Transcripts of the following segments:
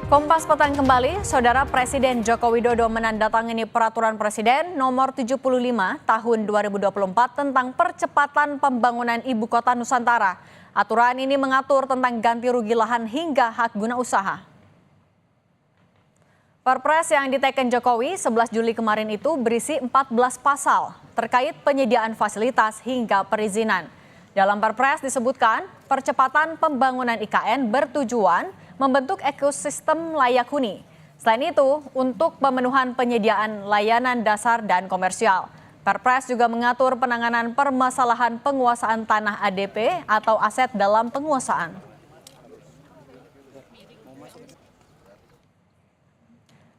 Kompas Petang kembali, Saudara Presiden Joko Widodo menandatangani Peraturan Presiden Nomor 75 Tahun 2024 tentang percepatan pembangunan Ibu Kota Nusantara. Aturan ini mengatur tentang ganti rugi lahan hingga hak guna usaha. Perpres yang diteken Jokowi 11 Juli kemarin itu berisi 14 pasal terkait penyediaan fasilitas hingga perizinan. Dalam Perpres disebutkan percepatan pembangunan IKN bertujuan membentuk ekosistem layak huni. Selain itu, untuk pemenuhan penyediaan layanan dasar dan komersial. Perpres juga mengatur penanganan permasalahan penguasaan tanah ADP atau aset dalam penguasaan.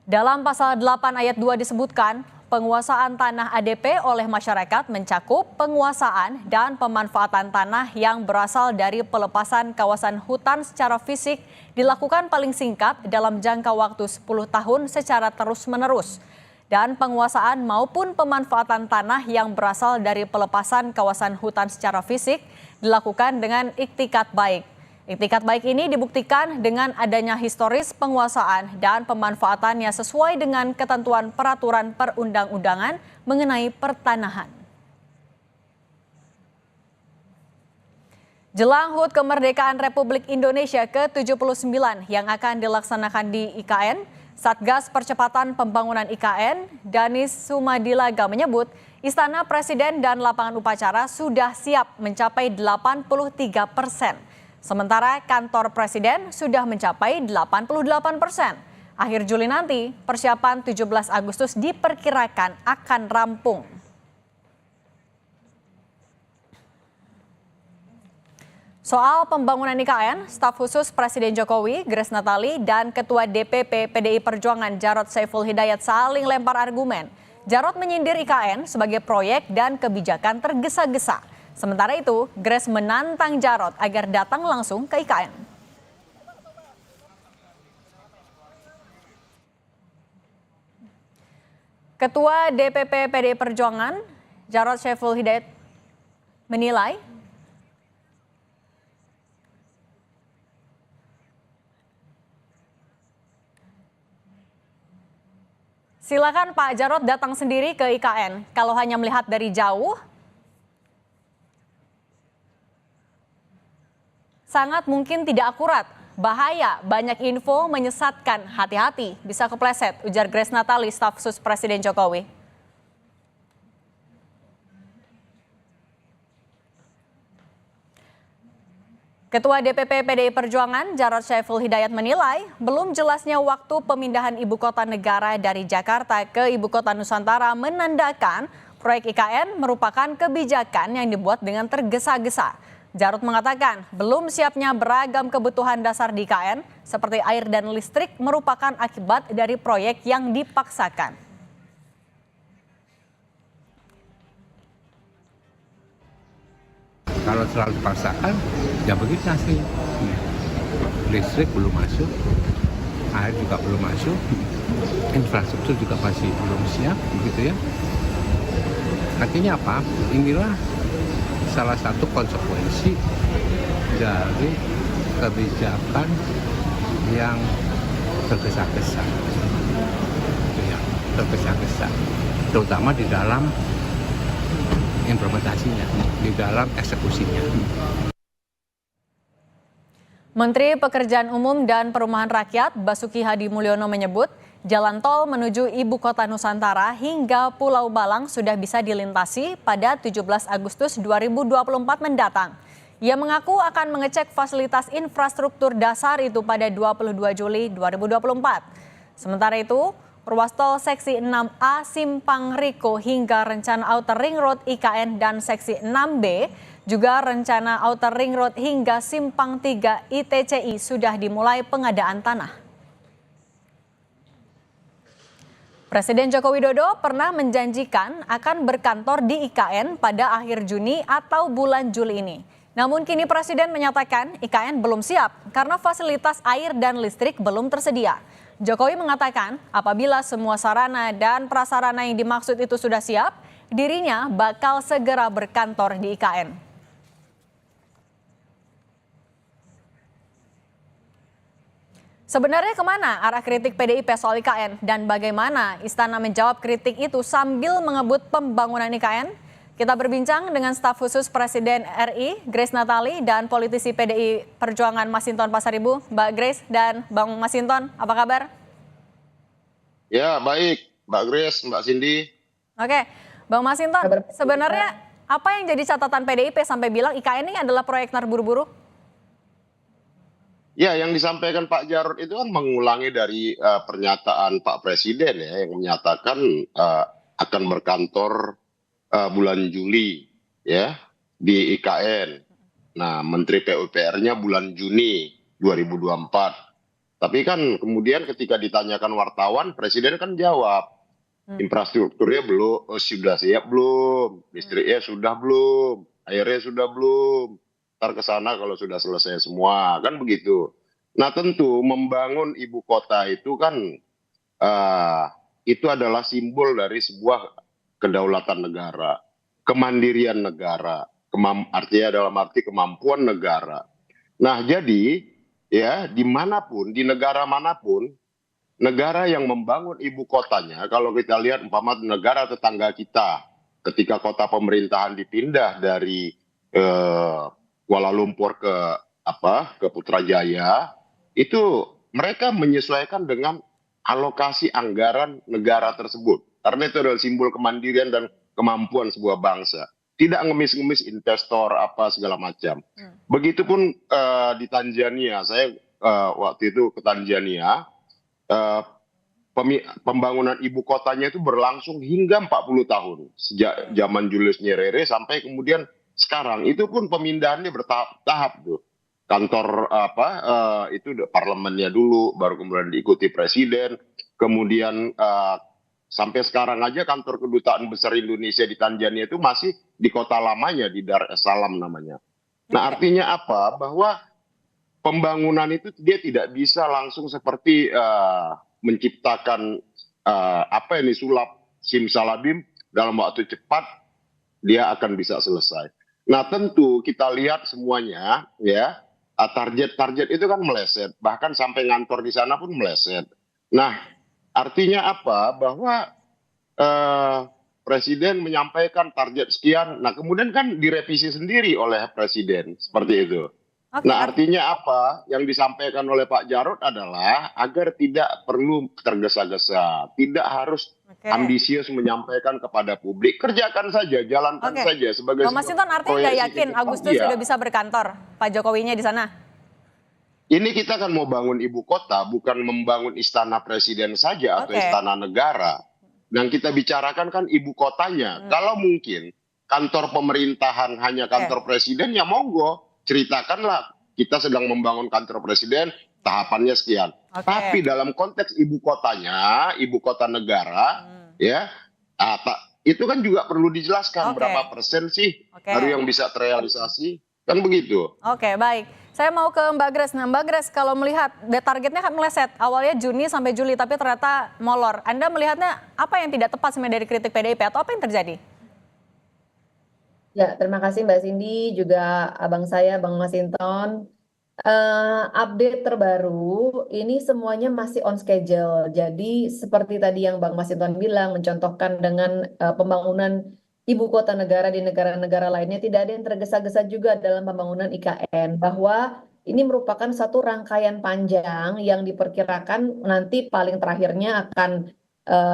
Dalam pasal 8 ayat 2 disebutkan, penguasaan tanah ADP oleh masyarakat mencakup penguasaan dan pemanfaatan tanah yang berasal dari pelepasan kawasan hutan secara fisik dilakukan paling singkat dalam jangka waktu 10 tahun secara terus-menerus. Dan penguasaan maupun pemanfaatan tanah yang berasal dari pelepasan kawasan hutan secara fisik dilakukan dengan iktikat baik. Iktikat baik ini dibuktikan dengan adanya historis penguasaan dan pemanfaatannya sesuai dengan ketentuan peraturan perundang-undangan mengenai pertanahan. Jelang HUT Kemerdekaan Republik Indonesia ke-79 yang akan dilaksanakan di IKN, Satgas Percepatan Pembangunan IKN, Danis Sumadilaga menyebut Istana Presiden dan lapangan upacara sudah siap mencapai 83%. Sementara kantor Presiden sudah mencapai 88%. Akhir Juli nanti, persiapan 17 Agustus diperkirakan akan rampung. Soal pembangunan IKN, staf khusus Presiden Jokowi, Grace Natali, dan Ketua DPP PDI Perjuangan Jarod Saiful Hidayat saling lempar argumen. Jarod menyindir IKN sebagai proyek dan kebijakan tergesa-gesa. Sementara itu, Grace menantang Jarod agar datang langsung ke IKN. Ketua DPP PDI Perjuangan, Jarod Saiful Hidayat, menilai silakan Pak Jarod datang sendiri ke IKN. Kalau hanya melihat dari jauh, sangat mungkin tidak akurat, bahaya, banyak info menyesatkan, hati-hati, bisa kepleset, ujar Grace Natali, staf khusus Presiden Jokowi. Ketua DPP PDI Perjuangan, Jarod Saiful Hidayat menilai belum jelasnya waktu pemindahan ibu kota negara dari Jakarta ke ibu kota Nusantara menandakan proyek IKN merupakan kebijakan yang dibuat dengan tergesa-gesa. Jarod mengatakan belum siapnya beragam kebutuhan dasar di IKN seperti air dan listrik merupakan akibat dari proyek yang dipaksakan. Kalau selalu dipaksakan, ya begitu hasilnya. Listrik belum masuk, air juga belum masuk, infrastruktur juga masih belum siap, begitu ya. Artinya apa? Inilah salah satu konsekuensi dari kebijakan yang tergesa-gesa, terutama di dalam implementasinya, di dalam eksekusinya. Menteri Pekerjaan Umum dan Perumahan Rakyat Basuki Hadi Mulyono menyebut jalan tol menuju Ibu Kota Nusantara hingga Pulau Balang sudah bisa dilintasi pada 17 Agustus 2024 mendatang. Ia mengaku akan mengecek fasilitas infrastruktur dasar itu pada 22 Juli 2024. Sementara itu, ruas tol seksi 6A Simpang Riko hingga rencana Outer Ring Road IKN dan seksi 6B juga rencana Outer Ring Road hingga Simpang 3 ITCI sudah dimulai pengadaan tanah. Presiden Joko Widodo pernah menjanjikan akan berkantor di IKN pada akhir Juni atau bulan Juli ini. Namun kini Presiden menyatakan IKN belum siap karena fasilitas air dan listrik belum tersedia. Jokowi mengatakan apabila semua sarana dan prasarana yang dimaksud itu sudah siap, dirinya bakal segera berkantor di IKN. Sebenarnya kemana arah kritik PDIP soal IKN dan bagaimana Istana menjawab kritik itu sambil mengebut pembangunan IKN? Kita berbincang dengan staf khusus Presiden RI, Grace Natali, dan politisi PDI Perjuangan Masinton Pasaribu, Mbak Grace dan Bang Masinton. Apa kabar? Ya, baik. Mbak Grace, Mbak Cindy. Oke, Bang Masinton, sebenarnya apa yang jadi catatan PDIP sampai bilang IKN ini adalah proyek terburu-buru? Ya, yang disampaikan Pak Jarod itu kan mengulangi dari pernyataan Pak Presiden ya, yang menyatakan akan berkantor bulan Juli ya di IKN. Nah, Menteri PUPR-nya bulan Juni 2024. Tapi kan kemudian ketika ditanyakan wartawan, Presiden kan jawab, infrastrukturnya belum, sudah siap belum, listriknya sudah belum, airnya sudah belum. Ntar ke sana kalau sudah selesai semua, kan begitu. Nah tentu membangun ibu kota itu kan itu adalah simbol dari sebuah kedaulatan negara, kemandirian negara, artinya dalam arti kemampuan negara. Nah jadi ya dimanapun, di negara manapun, negara yang membangun ibu kotanya, kalau kita lihat umpama negara tetangga kita, ketika kota pemerintahan dipindah dari Kuala Lumpur ke Putrajaya, itu mereka menyesuaikan dengan alokasi anggaran negara tersebut. Karena itu adalah simbol kemandirian dan kemampuan sebuah bangsa. Tidak ngemis-ngemis investor apa segala macam. Begitupun di Tanzania, saya waktu itu ke Tanzania, pembangunan ibu kotanya itu berlangsung hingga 40 tahun. Sejak zaman Julius Nyerere sampai kemudian sekarang. Itu pun pemindahannya bertahap tuh. Kantor itu parlemennya dulu, baru kemudian diikuti presiden. Kemudian sampai sekarang aja kantor kedutaan besar Indonesia di Tanzania itu masih di kota lamanya, di Dar es Salaam namanya. Nah artinya apa? Bahwa pembangunan itu dia tidak bisa langsung seperti menciptakan sulap simsalabim dalam waktu cepat dia akan bisa selesai. Nah tentu kita lihat semuanya ya, target-target itu kan meleset, bahkan sampai ngantor di sana pun meleset. Nah artinya apa? Bahwa Presiden menyampaikan target sekian, nah kemudian kan direvisi sendiri oleh Presiden seperti itu. Nah artinya apa? Yang disampaikan oleh Pak Jarod adalah agar tidak perlu tergesa-gesa, tidak harus ambisius menyampaikan kepada publik, kerjakan saja, jalankan saja sebagai. Bang Masinton artinya nggak yakin Agustus sudah bisa berkantor Pak Jokowinya di sana? Ini kita kan mau bangun ibu kota, bukan membangun istana presiden saja atau istana negara. Dan kita bicarakan kan ibu kotanya. Kalau mungkin kantor pemerintahan hanya kantor presiden, ya monggo. Ceritakanlah kita sedang membangun kantor presiden, tahapannya sekian. Tapi dalam konteks ibu kotanya, ibu kota negara, ya itu kan juga perlu dijelaskan berapa persen sih baru yang bisa terrealisasi, kan begitu. Oke, baik. Saya mau ke Mbak Grace. Nah, Mbak Grace, kalau melihat targetnya kan meleset, awalnya Juni sampai Juli, tapi ternyata molor. Anda melihatnya apa yang tidak tepat sebenarnya dari kritik PDIP atau apa yang terjadi? Ya, terima kasih Mbak Cindy, juga abang saya, Bang Masinton. Update terbaru, ini semuanya masih on schedule. Jadi seperti tadi yang Bang Masinton bilang, mencontohkan dengan pembangunan ibu kota negara di negara-negara lainnya, tidak ada yang tergesa-gesa juga dalam pembangunan IKN. Bahwa ini merupakan satu rangkaian panjang yang diperkirakan nanti paling terakhirnya akan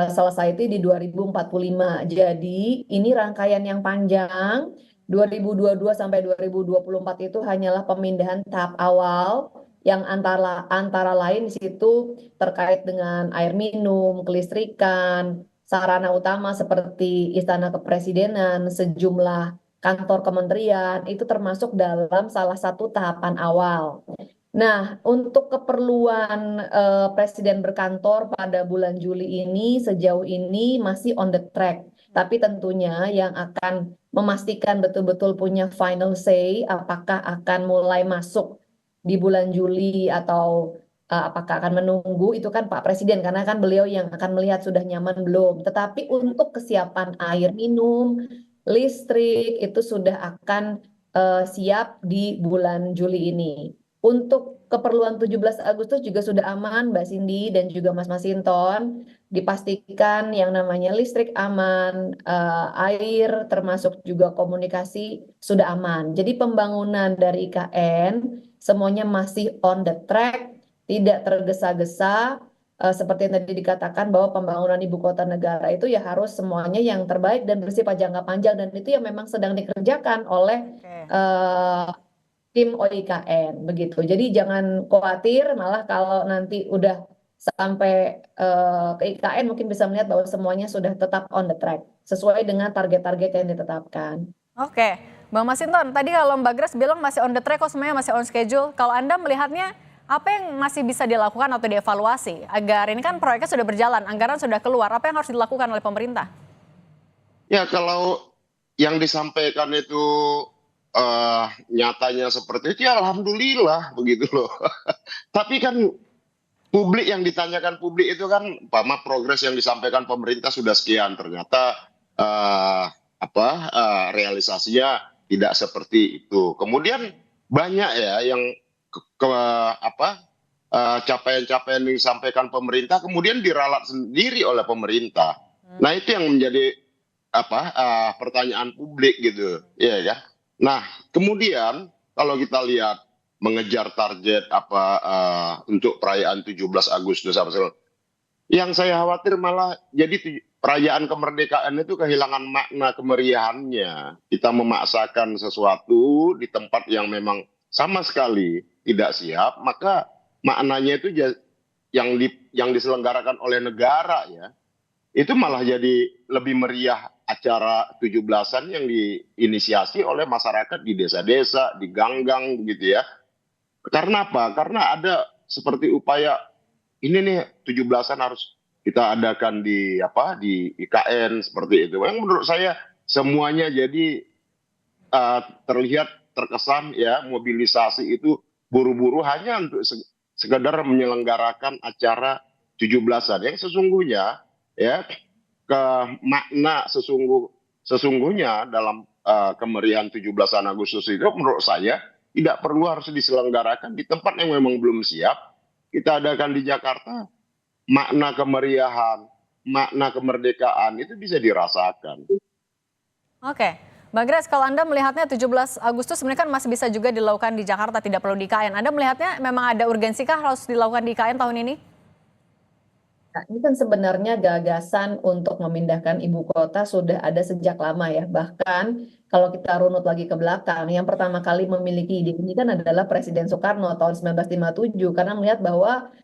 selesai itu di 2045. Jadi ini rangkaian yang panjang. 2022 sampai 2024 itu hanyalah pemindahan tahap awal yang antara lain di situ terkait dengan air minum, kelistrikan, sarana utama seperti istana kepresidenan, sejumlah kantor kementerian itu termasuk dalam salah satu tahapan awal. Nah, untuk keperluan Presiden berkantor pada bulan Juli ini sejauh ini masih on the track. Tapi tentunya yang akan memastikan betul-betul punya final say apakah akan mulai masuk di bulan Juli atau apakah akan menunggu itu kan Pak Presiden, karena kan beliau yang akan melihat sudah nyaman belum. Tetapi untuk kesiapan air minum, listrik itu sudah akan siap di bulan Juli ini. Untuk keperluan 17 Agustus juga sudah aman, Mbak Cindy dan juga Mas Masinton. Dipastikan yang namanya listrik aman, air termasuk juga komunikasi sudah aman. Jadi pembangunan dari IKN semuanya masih on the track, tidak tergesa-gesa. Seperti yang tadi dikatakan bahwa pembangunan ibu kota negara itu ya harus semuanya yang terbaik dan bersifat jangka panjang, dan itu yang memang sedang dikerjakan oleh tim OIKN begitu. Jadi jangan khawatir, malah kalau nanti udah sampai ke IKN mungkin bisa melihat bahwa semuanya sudah tetap on the track sesuai dengan target-target yang ditetapkan. Oke, Bang Masinton, tadi kalau Mbak Grace bilang masih on the track, kok semuanya masih on schedule. Kalau Anda melihatnya apa yang masih bisa dilakukan atau dievaluasi agar ini kan proyeknya sudah berjalan, anggaran sudah keluar, apa yang harus dilakukan oleh pemerintah? Ya kalau yang disampaikan itu nyatanya seperti itu, ya alhamdulillah begitu loh. Tapi kan publik, yang ditanyakan publik itu kan progres yang disampaikan pemerintah sudah sekian, ternyata realisasinya tidak seperti itu. Kemudian banyak ya yang capaian-capaian yang disampaikan pemerintah kemudian diralat sendiri oleh pemerintah. Nah itu yang menjadi pertanyaan publik gitu, ya ya. Nah kemudian kalau kita lihat mengejar target untuk perayaan 17 Agustus yang saya khawatir malah jadi perayaan kemerdekaan itu kehilangan makna kemeriahannya. Kita memaksakan sesuatu di tempat yang memang sama sekali tidak siap, maka maknanya itu yang diselenggarakan oleh negara ya, itu malah jadi lebih meriah acara 17-an yang diinisiasi oleh masyarakat di desa-desa, di gang-gang begitu ya. Karena apa? Karena ada seperti upaya ini nih 17-an harus kita adakan di IKN seperti itu. Yang menurut saya semuanya jadi terlihat terkesan ya mobilisasi itu buru-buru hanya untuk sekedar menyelenggarakan acara 17-an yang sesungguhnya ya makna sesungguhnya dalam kemeriahan 17-an Agustus itu menurut saya tidak perlu harus diselenggarakan di tempat yang memang belum siap. Kita adakan di Jakarta, makna kemeriahan, makna kemerdekaan itu bisa dirasakan. Oke, Mbak Grace, kalau Anda melihatnya 17 Agustus sebenarnya kan masih bisa juga dilakukan di Jakarta, tidak perlu di IKN. Anda melihatnya memang ada urgensikah harus dilakukan di IKN tahun ini? Nah, ini kan sebenarnya gagasan untuk memindahkan ibu kota sudah ada sejak lama ya. Bahkan kalau kita runut lagi ke belakang, yang pertama kali memiliki ide ini kan adalah Presiden Soekarno tahun 1957, karena melihat bahwa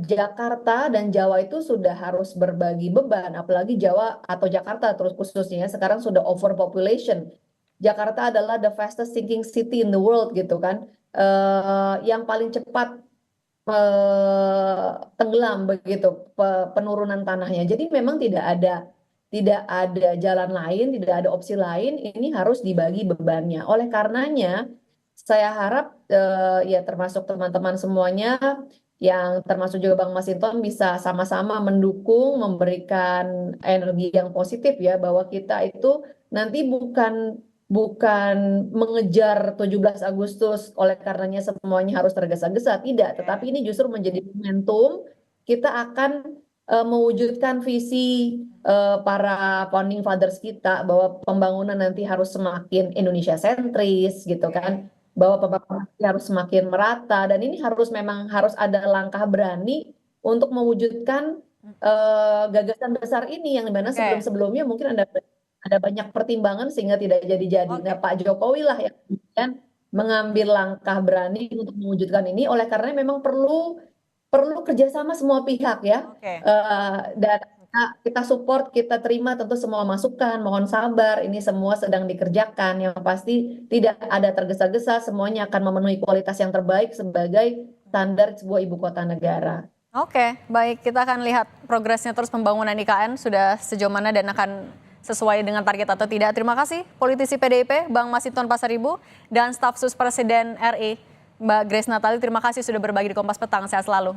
Jakarta dan Jawa itu sudah harus berbagi beban, apalagi Jawa atau Jakarta terus khususnya sekarang sudah overpopulation. Jakarta adalah the fastest sinking city in the world gitu kan, yang paling cepat tenggelam begitu penurunan tanahnya. Jadi memang tidak ada jalan lain, tidak ada opsi lain, ini harus dibagi bebannya. Oleh karenanya saya harap ya termasuk teman-teman semuanya, yang termasuk juga Bang Masinton, bisa sama-sama mendukung, memberikan energi yang positif ya, bahwa kita itu nanti bukan mengejar 17 Agustus oleh karenanya semuanya harus tergesa-gesa, tidak, tetapi ini justru menjadi momentum kita akan mewujudkan visi para founding fathers kita, bahwa pembangunan nanti harus semakin Indonesia sentris gitu kan, bahwa pembangunan harus semakin merata, dan ini memang harus ada langkah berani untuk mewujudkan gagasan besar ini, yang dimana sebelum-sebelumnya mungkin ada banyak pertimbangan sehingga tidak jadi-jadi. Nah, Pak Jokowi lah yang kemudian mengambil langkah berani untuk mewujudkan ini, oleh karena memang perlu kerjasama semua pihak ya. Dan kita support, kita terima tentu semua masukan, mohon sabar, ini semua sedang dikerjakan, yang pasti tidak ada tergesa-gesa, semuanya akan memenuhi kualitas yang terbaik sebagai standar sebuah ibu kota negara. Oke, baik, kita akan lihat progresnya terus pembangunan IKN sudah sejauh mana dan akan sesuai dengan target atau tidak. Terima kasih politisi PDIP Bang Masinton Pasaribu dan staf sus Presiden RI Mbak Grace Natali, terima kasih sudah berbagi di Kompas Petang, sehat selalu.